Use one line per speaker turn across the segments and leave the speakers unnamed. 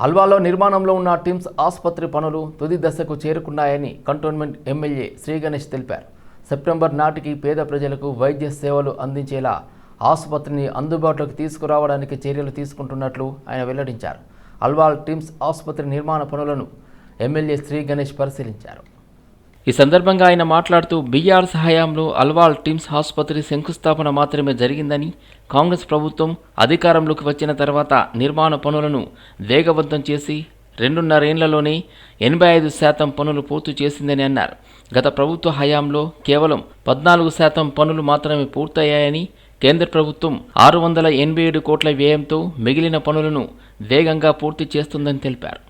అల్వాలో నిర్మాణంలో ఉన్న టిమ్స్ ఆసుపత్రి పనులు తుది దశకు చేరుకున్నాయని కంటోన్మెంట్ ఎమ్మెల్యే శ్రీ గణేష్ తెలిపారు. సెప్టెంబర్ నాటికి పేద ప్రజలకు వైద్య సేవలు అందించేలా ఆసుపత్రిని అందుబాటులోకి తీసుకురావడానికి చర్యలు తీసుకుంటున్నట్లు ఆయన వెల్లడించారు. అల్వాల్ టిమ్స్ ఆసుపత్రి నిర్మాణ పనులను ఎమ్మెల్యే శ్రీ గణేష్ పరిశీలించారు. ఈ సందర్భంగా ఆయన మాట్లాడుతూ బీఆర్ఎస్ హయాంలో అల్వాల్ టిమ్స్ ఆసుపత్రి శంకుస్థాపన మాత్రమే జరిగిందని, కాంగ్రెస్ ప్రభుత్వం అధికారంలోకి వచ్చిన తర్వాత నిర్మాణ పనులను వేగవంతం చేసి 2.5 ఏళ్లలోనే 85% పనులు పూర్తి చేసిందని అన్నారు. గత ప్రభుత్వ హయాంలో కేవలం 14% పనులు మాత్రమే పూర్తయ్యాయని, కేంద్ర ప్రభుత్వం 687 కోట్ల వ్యయంతో మిగిలిన పనులను వేగంగా పూర్తి చేస్తుందని తెలిపారు.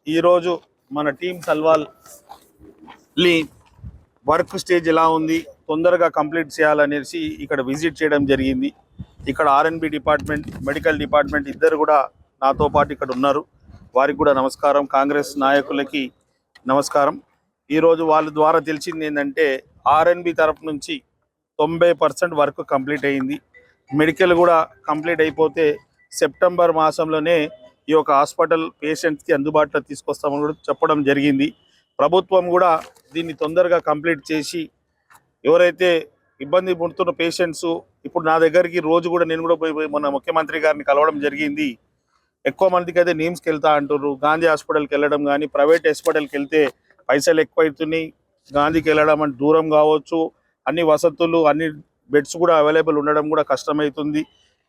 ఈరోజు మన టీమ్స్ అల్వాల్ వర్క్ స్టేజ్ ఎలా ఉంది, తొందరగా కంప్లీట్ చేయాలనేసి ఇక్కడ విజిట్ చేయడం జరిగింది. ఇక్కడ ఆర్ఎన్బి డిపార్ట్మెంట్, మెడికల్ డిపార్ట్మెంట్ ఇద్దరు కూడా నాతో పాటు ఇక్కడ ఉన్నారు. వారికి కూడా నమస్కారం. కాంగ్రెస్ నాయకులకి నమస్కారం. ఈరోజు వాళ్ళ ద్వారా తెలిసింది ఏంటంటే ఆర్ఎన్బి తరఫు నుంచి 90% వర్క్ కంప్లీట్ అయింది. మెడికల్ కూడా కంప్లీట్ అయిపోతే సెప్టెంబర్ మాసంలోనే ఈ యొక్క హాస్పిటల్ పేషెంట్స్కి అందుబాటులో తీసుకొస్తామని కూడా చెప్పడం జరిగింది. ప్రభుత్వం కూడా దీన్ని తొందరగా కంప్లీట్ చేసి ఎవరైతే ఇబ్బంది పడుతున్న పేషెంట్స్, ఇప్పుడు నా దగ్గరికి రోజు కూడా నేను కూడా పోయి మొన్న ముఖ్యమంత్రి గారిని కలవడం జరిగింది. ఎక్కువ మందికి అయితే నిమ్స్కి వెళ్తా అంటారు, గాంధీ హాస్పిటల్కి వెళ్ళడం కానీ, ప్రైవేట్ హాస్పిటల్కి వెళ్తే పైసలు ఎక్కువ అవుతున్నాయి. గాంధీకి వెళ్ళడం అంటే దూరం కావచ్చు, అన్ని వసతులు అన్ని బెడ్స్ కూడా అవైలబుల్ ఉండడం కూడా కష్టమవుతుంది.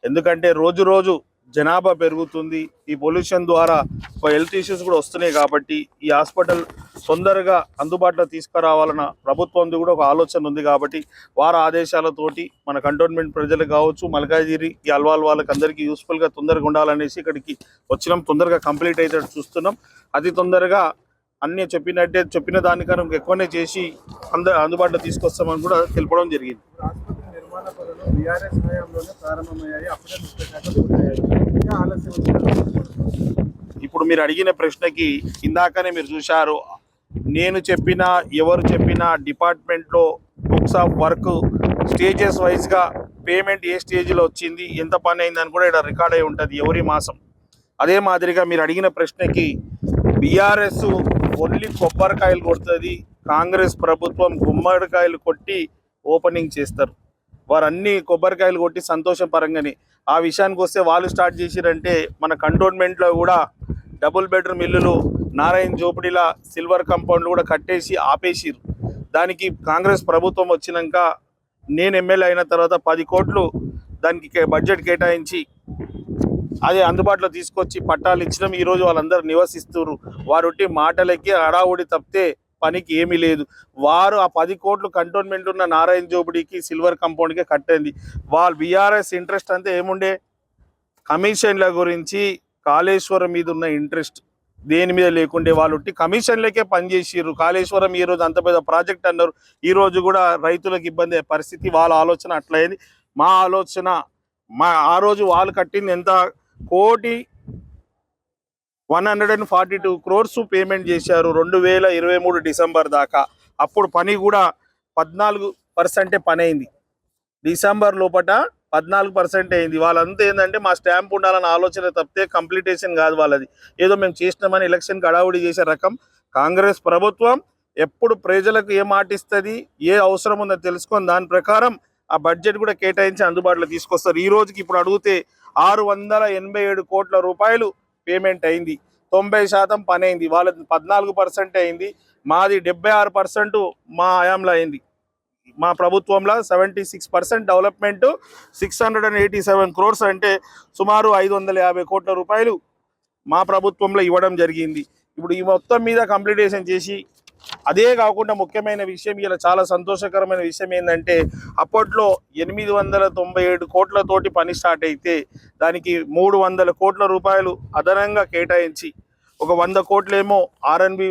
ఎందుకంటే రోజు రోజు జనాభా పెరుగుతుంది. ఈ పొల్యూషన్ ద్వారా హెల్త్ ఇష్యూస్ కూడా వస్తున్నాయి. కాబట్టి ఈ హాస్పిటల్ తొందరగా అందుబాటులో తీసుకురావాలన్న ప్రభుత్వంది కూడా ఒక ఆలోచన ఉంది. కాబట్టి వారి ఆదేశాలతోటి మన కంటోన్మెంట్ ప్రజలు కావచ్చు, మల్కాజిగిరి ఈ అల్వాల్ వాళ్ళకి అందరికీ యూస్ఫుల్గా తొందరగా ఉండాలనేసి ఇక్కడికి వచ్చినాం. తొందరగా కంప్లీట్ అయితే చూస్తున్నాం. అతి తొందరగా అన్నీ చెప్పిన దానికన్నా ఎక్కువనే చేసి అందుబాటులో తీసుకొస్తామని కూడా తెలపడం జరిగింది. ఇప్పుడు మీరు అడిగిన ప్రశ్నకి ఇందాకనే మీరు చూశారు, నేను చెప్పిన ఎవరు చెప్పినా డిపార్ట్మెంట్లో బుక్స్ ఆఫ్ వర్క్ స్టేజెస్ వైజ్గా పేమెంట్ ఏ స్టేజ్లో వచ్చింది, ఎంత పని అయిందని కూడా ఇక్కడ రికార్డ్ అయి ఉంటుంది ఎవరి మాసం. అదే మాదిరిగా మీరు అడిగిన ప్రశ్నకి బీఆర్ఎస్ ఓన్లీ కొబ్బరికాయలు కొడుతుంది, కాంగ్రెస్ ప్రభుత్వం గుమ్మడికాయలు కొట్టి ఓపెనింగ్ చేస్తారు. వారు అన్ని కొబ్బరికాయలు కొట్టి సంతోషం పరంగానే. ఆ విషయానికి వస్తే వాళ్ళు స్టార్ట్ చేసిరంటే మన కంటోన్మెంట్లో కూడా డబుల్ బెడ్రూమ్ ఇల్లులు నారాయణ జోపిడిలా సిల్వర్ కాంపౌండ్లు కూడా కట్టేసి ఆపేసిరు. దానికి కాంగ్రెస్ ప్రభుత్వం వచ్చినాక నేను ఎమ్మెల్యే అయిన తర్వాత 10 కోట్లు దానికి బడ్జెట్ కేటాయించి అది అందుబాటులో తీసుకొచ్చి పట్టాలు ఇచ్చడం. ఈరోజు వాళ్ళందరూ నివసిస్తున్నారు. వారు మాటలకి హడావుడి తప్పితే పనికి ఏమీ లేదు. వారు ఆ 10 కోట్లు కంటోన్మెంట్ ఉన్న నారాయణ జోపిడికి సిల్వర్ కాంపౌండ్కే కట్టింది. వాళ్ళు బీఆర్ఎస్ ఇంట్రెస్ట్ అంతా ఏముండే కమిషన్ల గురించి, కాళేశ్వరం మీద ఉన్న ఇంట్రెస్ట్ దేని మీద లేకుండే వాళ్ళు కమిషన్లకే పనిచేసిర్రు. కాళేశ్వరం ఈరోజు అంత పెద్ద ప్రాజెక్ట్ అన్నారు. ఈరోజు కూడా రైతులకు ఇబ్బంది అయ్యే పరిస్థితి. వాళ్ళ ఆలోచన అట్లయింది. మా ఆలోచన ఆ రోజు వాళ్ళు కట్టింది ఎంత, 1,142 crores పేమెంట్ చేశారు 2023 డిసెంబర్ దాకా. అప్పుడు పని కూడా 14% పని అయింది. డిసెంబర్ లోపల 14% అయింది. వాళ్ళంతా ఏంటంటే మా స్టాంప్ ఉండాలని ఆలోచన తప్పితే కంప్లీటేషన్ కాదు వాళ్ళది. ఏదో మేము చేసినామని ఎలక్షన్కి హడావుడి చేసే రకం. కాంగ్రెస్ ప్రభుత్వం ఎప్పుడు ప్రజలకు ఏ మాట ఇస్తుంది, ఏ అవసరం ఉందో తెలుసుకొని దాని ప్రకారం ఆ బడ్జెట్ కూడా కేటాయించి అందుబాటులో తీసుకొస్తారు. ఈ రోజుకి ఇప్పుడు అడిగితే 687 కోట్ల రూపాయలు పేమెంట్ అయింది. 90% పని అయింది. వాళ్ళది 14% అయింది. మాది 76% మా హయాంలో అయింది. మా ప్రభుత్వంలో 76% డెవలప్మెంట్, 687 crores అంటే సుమారు 550 కోట్ల రూపాయలు మా ప్రభుత్వంలో ఇవ్వడం జరిగింది. ఇప్పుడు ఈ మొత్తం మీద కంప్లీటేషన్ చేసి, అదే కాకుండా ముఖ్యమైన విషయం, ఇలా చాలా సంతోషకరమైన విషయం ఏంటంటే అప్పట్లో 897 కోట్లతోటి పని స్టార్ట్ అయితే దానికి 300 కోట్ల రూపాయలు అదనంగా కేటాయించి ఒక 100 కోట్లేమో ఆర్ఎన్బి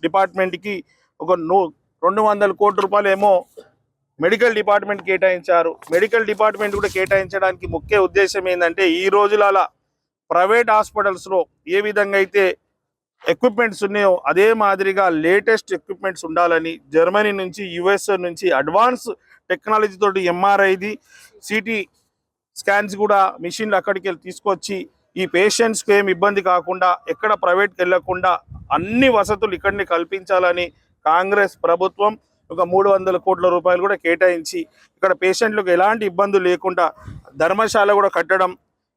డిపార్ట్మెంట్కి, ఒక 200 కోట్ల రూపాయలు ఏమో మెడికల్ డిపార్ట్మెంట్ కేటాయించారు. మెడికల్ డిపార్ట్మెంట్ కూడా కేటాయించడానికి ముఖ్య ఉద్దేశం ఏంటంటే ఈ రోజుల ప్రైవేట్ హాస్పిటల్స్లో ఏ విధంగా అయితే ఎక్విప్మెంట్స్ ఉన్నాయో అదే మాదిరిగా లేటెస్ట్ ఎక్విప్మెంట్స్ ఉండాలని జర్మనీ నుంచి, యుఎస్ఏ నుంచి అడ్వాన్స్ టెక్నాలజీ తోటి ఎంఆర్ఐది, సిటీ స్కాన్స్ కూడా మిషన్లు అక్కడికి వెళ్ళి తీసుకొచ్చి ఈ పేషెంట్స్కి ఏమి ఇబ్బంది కాకుండా ఎక్కడ ప్రైవేట్కి వెళ్ళకుండా అన్ని వసతులు ఇక్కడిని కల్పించాలని కాంగ్రెస్ ప్రభుత్వం ఒక 300 కోట్ల రూపాయలు కూడా కేటాయించి ఇక్కడ పేషెంట్లకు ఎలాంటి ఇబ్బందులు లేకుండా ధర్మశాల కూడా కట్టడం,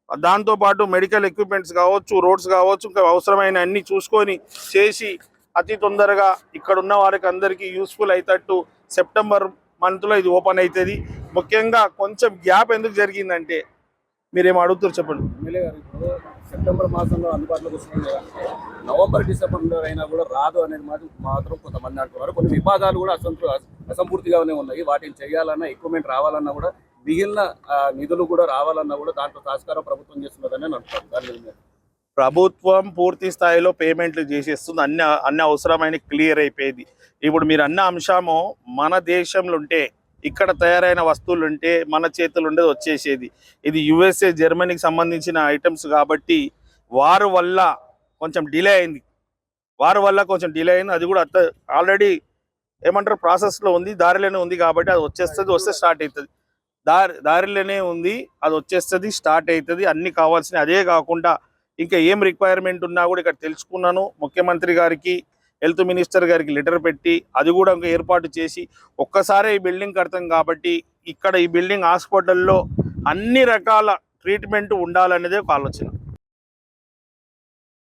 దాంతోపాటు మెడికల్ ఎక్విప్మెంట్స్ కావచ్చు, రోడ్స్ కావచ్చు, ఇంకా అవసరమైన అన్ని చూసుకొని చేసి అతి తొందరగా ఇక్కడ ఉన్న వారికి అందరికీ యూస్ఫుల్ అవుతట్టు సెప్టెంబర్ మంత్లో ఇది ఓపెన్ అవుతుంది. ముఖ్యంగా కొంచెం గ్యాప్ ఎందుకు జరిగిందంటే మీరేం అడుగుతారు చెప్పండి.
ఎమ్మెల్యే గారు ఇప్పుడు సెప్టెంబర్ మాసంలో అందుబాటులోకి వస్తుంది, నవంబర్ డిసెంబర్లో అయినా కూడా రాదు అనేది మాత్రం కొంతమంది అంటున్నారు. కొన్ని విభాగాలు కూడా అసంపూర్తిగానే ఉన్నాయి. వాటిని చేయాలన్నా ఎక్విప్మెంట్ రావాలన్నా కూడా మిగిలిన నిధులు కూడా రావాలన్నా కూడా దాంట్లో సహకారం ప్రభుత్వం చేస్తున్నదని అంటున్నారు. దాని
ప్రభుత్వం పూర్తి స్థాయిలో పేమెంట్లు చేసేస్తుంది. అన్ని అవసరమైన క్లియర్ అయిపోయేది. ఇప్పుడు మీరు అన్న అంశము మన దేశంలో ఉంటే ఇక్కడ తయారైన వస్తువులు ఉంటే మన చేతులు ఉండేది వచ్చేసేది. ఇది యుఎస్ఏ జర్మనీకి సంబంధించిన ఐటమ్స్ కాబట్టి వారి వల్ల కొంచెం డిలే అయింది. అది కూడా ఆల్రెడీ ఏమంటారు ప్రాసెస్లో ఉంది, దారిలోనే ఉంది కాబట్టి అది వచ్చేస్తుంది, వస్తే స్టార్ట్ అవుతుంది. దారిలోనే ఉంది, అది వచ్చేస్తుంది, స్టార్ట్ అవుతుంది. అన్నీ కావాల్సినవి. అదే కాకుండా ఇంకా ఏం రిక్వైర్మెంట్ ఉన్నా కూడా ఇక్కడ తెలుసుకున్నాను. ముఖ్యమంత్రి గారికి, హెల్త్ మినిస్టర్ గారికి లెటర్ పెట్టి అది కూడా ఇంకా ఏర్పాటు చేసి ఒక్కసారే ఈ బిల్డింగ్ కడతాం కాబట్టి ఇక్కడ ఈ బిల్డింగ్ హాస్పిటల్లో అన్ని రకాల ట్రీట్మెంట్ ఉండాలనేదే ఒక ఆలోచన.